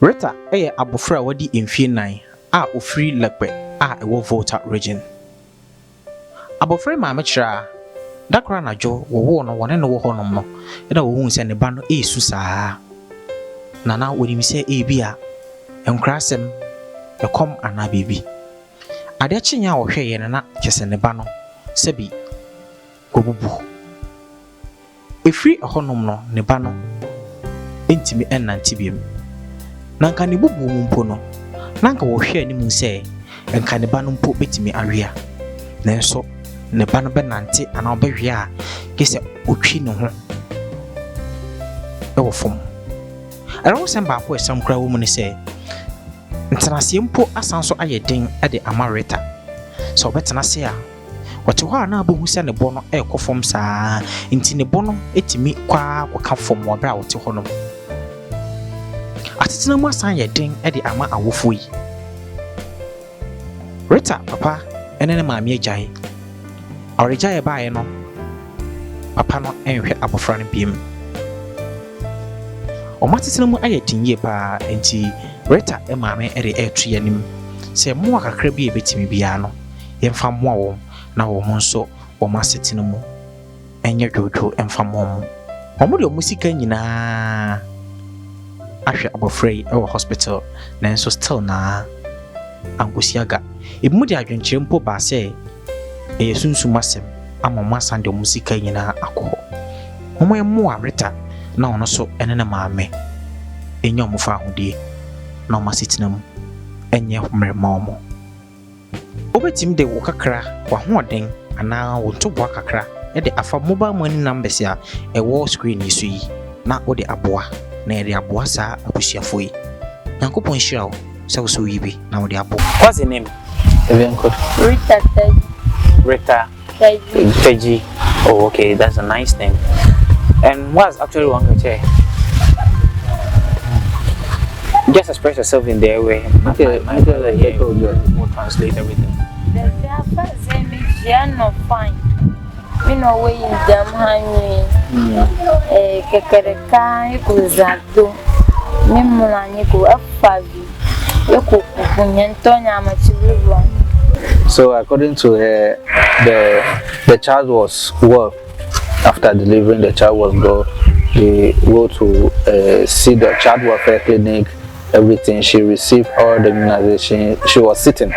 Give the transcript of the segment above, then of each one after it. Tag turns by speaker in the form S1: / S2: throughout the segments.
S1: Rita eye abofra wadi mfie nan a ofiri lekpe a ewo Volta region. Abofra maame kira dakra najo wo no wone no wo honom no eda wo hu se ne ba no esu saa. Nana wonim se ebia enkrasem ekom ana bibi. Ade chinya wo hwe ye na kese ne ba no sebi kobubu. Efiri honom no ne ba no entimi ennanti biem. Nanka ne bubu mpo no nanka wo hwe anim se enka ne ba no mpo betimi awea. Nanso ne ba no benante ana obehwe a kese otwi ne ho ewo fom. Ara sem ba ko esam kra wo mu ne se ntenase mpo asanso ayeden de Rita. So betena se a wote ho ana abohu se ne bo no ekofom saa nti ne bo no etimi kwa kwaka fom wo bra wote ho no. Atitena mu asan yeden de ama awofo yi. Rita papa ene ne maame agyae. Awregyae baaye no papa no enhwe abofra no biem. Omatitena mu ayedin ye pa enti Rita maame ere etu yanim se mo akakra bi ebetimi bia no yemfa mo awom na wo nso wo masetena mu enye dwodwo emfa mo mo de musika nyina ahwe abofra yi ewo hospital na nso still na angosiaga ebimu de adwenkyere mpo ba se eyesunsum asem ama mo asande musika nyina akọ mo yemmo Rita na ono so ene na maame enye omufa ahodie na omasetena mu enye mrema mo obetim de wo kakra wa hoden ana wo toboa kakra e de afa mobile money numbers ya ewo screen yi so yi na wo de aboa na e de aboa sa abusuafo yi yankopon hirawo se wo so yi bi na wo de abo. What's the name?
S2: Rita Teji.
S1: Rita Teji. Oh, okay, that's a nice name. And what's actually wrong with her? Just express yourself in their way. Okay, my brother here will translate everything.
S2: The first name is not fine. Me no way in them hanging. Kekereka ikuzado. Me mulani ku afabi. Yoku kunyentonya machiruwa.
S3: So according to her, the child was well. After delivering, the child was good. They go to see the child welfare clinic. Everything, she received all the immunization. She was sitting,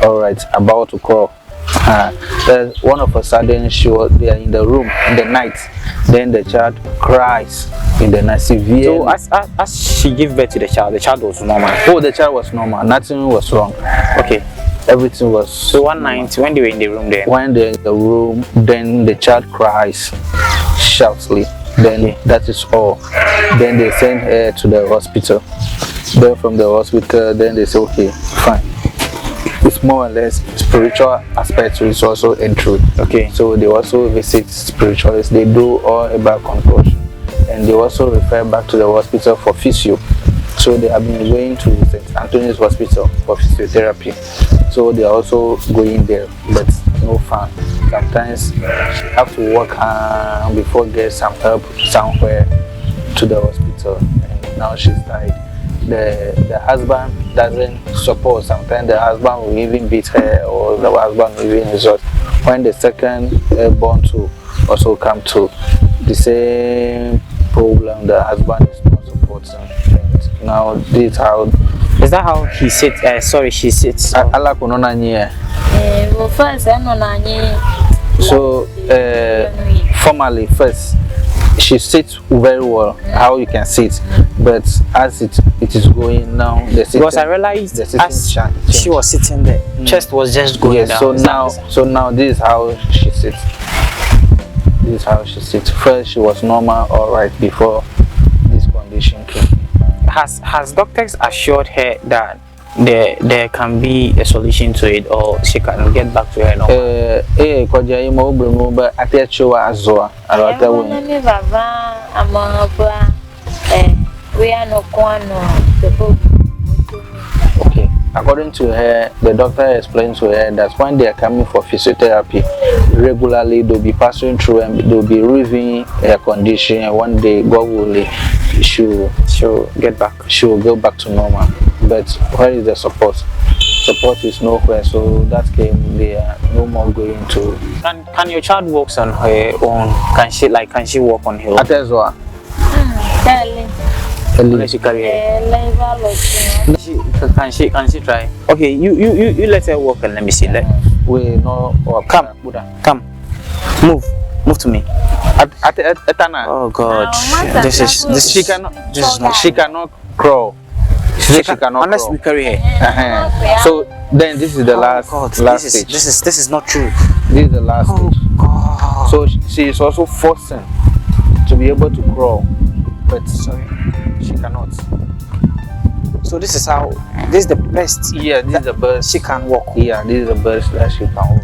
S3: all right, about to crawl. Then one of a sudden, she was there in the room in the night. Then the child cries in the night, severe.
S1: So as she gave birth to the child was normal.
S3: Oh, the child was normal. Nothing was wrong.
S1: Okay.
S3: Everything was.
S1: So one night when they were in the room there.
S3: When they're in the room, then the child cries shoutly. Then that is all. Then they send her to the hospital. Then from the hospital, then they say, okay, fine. It's more or less spiritual aspect is also entry. Okay. So they also visit spiritualists. They do all about concussion, and they also refer back to the hospital for physio. So they have been going to St. Anthony's Hospital for physiotherapy. So they are also going there, but no fun. Sometimes she have to walk before get some help somewhere to the hospital. And now she's died. The husband doesn't support. Sometimes the husband will even beat her, or the husband will even resort. When the second born to also come to the same problem, the husband is not supporting. And now this is how.
S1: Is that how he sits? Sorry, she sits.
S3: Allah kunona nye.
S2: Well, first I know nani.
S3: So formally first she sits very well, how you can sit, but as it is going now, the system,
S1: because I realized as she was sitting there, chest was just going down.
S3: So now this is how she sits. This is how she sits. First she was normal, all right, before this condition came.
S1: Has doctors assured her that there can be a solution to it, or she can get back to her normal?
S3: Koja imo obrumu ba atiachewa azoa alata we.
S2: Me baba amabwa we are no kwano.
S3: Okay. According to her, the doctor explained to her that when they are coming for physiotherapy regularly, they'll be passing through and they'll be reviewing her condition, and one day God will she
S1: she'll get back.
S3: she will go back to normal. But where is the support? Support is nowhere, so that game they are no more going to.
S1: Can your child walk on her own? Can she walk on her own?
S3: Atezwa.
S1: Unless you carry her. Can she try? Okay, you let her walk and let me see.
S3: We know.
S1: Come, Buddha, come. Move to me.
S3: Etana.
S1: Oh God, this is
S3: She cannot.
S1: This is not.
S3: She cannot crawl. She cannot
S1: unless
S3: crawl.
S1: we carry her.
S3: So then this is the last stage.
S1: This is not true.
S3: This is the last stage.
S1: God.
S3: So she is also forcing to be able to crawl, but
S1: Sorry.
S3: she cannot.
S1: So this is the best.
S3: Yeah, this is the best.
S1: She can walk.
S3: Yeah, this is the best that she can walk.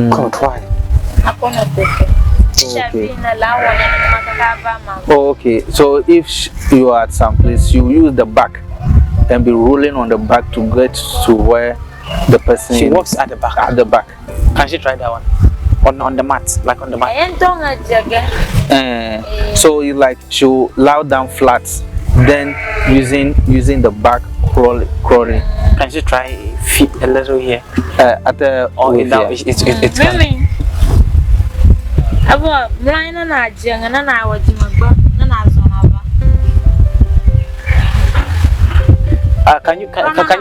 S1: God, why?
S3: Okay, so if you are at some place, you use the back and be rolling on the back to get to where the person.
S1: She walks at the back.
S3: At the back.
S1: Can she try that one? On the mat, like on the mat.
S3: So you like she'll lie down flat, then using the back crawling.
S1: Can she try feet a little here?
S3: At the
S1: Or in that it's can. Can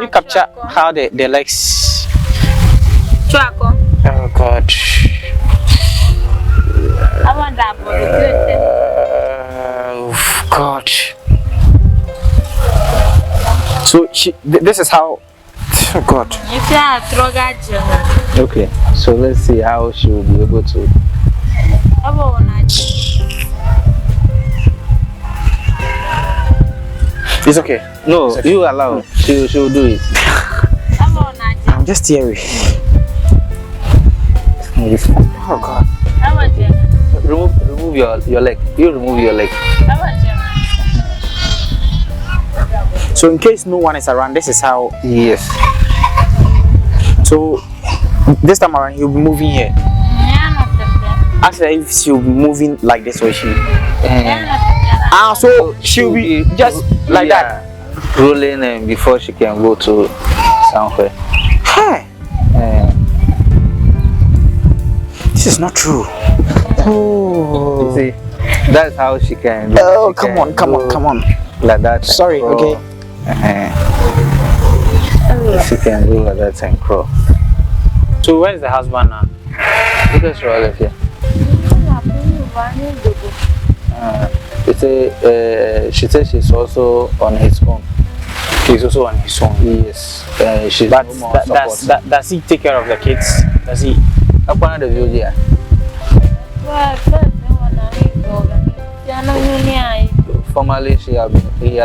S1: you capture how the legs? Oh God. God. So this is how. Oh God.
S3: Okay, so let's see how she will be able to.
S1: It's okay.
S3: No,
S1: It's okay.
S3: you allow. She will do it.
S1: I'm just teary. Oh God.
S3: Remove your leg. You remove your leg.
S1: So in case no one is around, this is how.
S3: Yes.
S1: So this time around, he'll be moving here. Actually, if she'll be moving like this, or she. So she'll be just like that.
S3: Rolling and before she can go to somewhere.
S1: Hey, this is not true. Oh.
S3: You see, that's how she can.
S1: Oh,
S3: she
S1: come
S3: can
S1: on.
S3: Like that.
S1: Sorry,
S3: crawl.
S1: okay.
S3: She can do like that and crawl.
S1: So where's the husband now?
S3: Because she all here. She says she's also on his own.
S1: He's also on his own.
S3: Yes. She's
S1: But
S3: no more support.
S1: does he take care of the kids? Does he?
S3: Up one of the views here. Formerly he has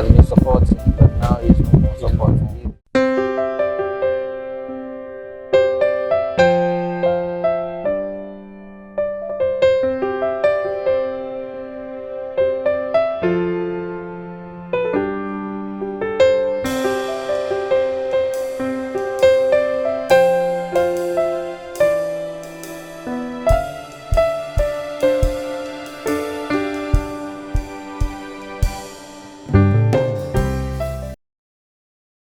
S3: been supporting, but now he's no more supporting.